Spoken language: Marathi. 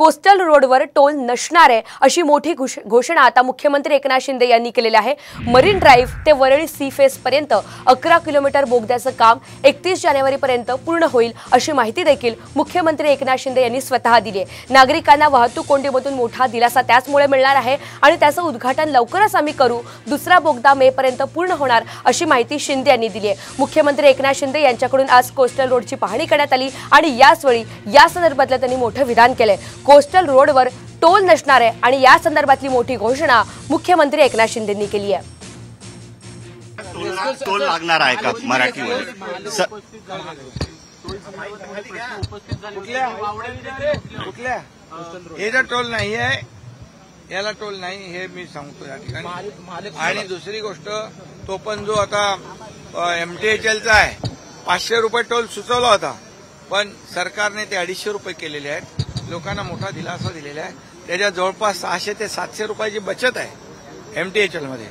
कोस्टल रोडवर टोल नसणार आहे अशी मोठी घोषणा आता मुख्यमंत्री एकनाथ शिंदे यांनी केलेली आहे। मरीन ड्राईव्ह ते वरळी सी फेस पर्यंत 11 किलोमीटर बोगद्याचं काम 31 जानेवारीपर्यंत पूर्ण होईल अशी माहिती देखील मुख्यमंत्री एकनाथ शिंदे यांनी स्वतः दिली आहे। नागरिकांना वाहतूक कोंडीमधून मोठा दिलासा त्याचमुळे मिळणार आहे आणि त्याचं उद्घाटन लवकरच आम्ही करू। दुसरा बोगदा मे पर्यंत पूर्ण होणार अशी माहिती शिंदे यांनी दिली आहे। मुख्यमंत्री एकनाथ शिंदे यांच्याकडून आज कोस्टल रोडची पाहणी करण्यात आली आणि याचवेळी या संदर्भातलं त्यांनी मोठं विधान केलंय। कोस्टल रोडवर टोल नसणार आहे आणि या संदर्भातली मोठी घोषणा मुख्यमंत्री एकनाथ शिंदेंनी केली आहे। टोल लागणार आहे का मराठीमध्ये? हे जर टोल नाही आहे याला टोल नाही हे मी सांगतो या ठिकाणी। आणि दुसरी गोष्ट तो पण जो आता MTHLचा आहे 500 रुपये टोल सुचवला होता पण सरकारने ते 250 रुपये केलेले आहेत। लोकांना मोठा दिलासा दिलेला आहे। त्याच्या जवळपास 600 ते 700 रुपयाची बचत आहे MTHL मध्ये।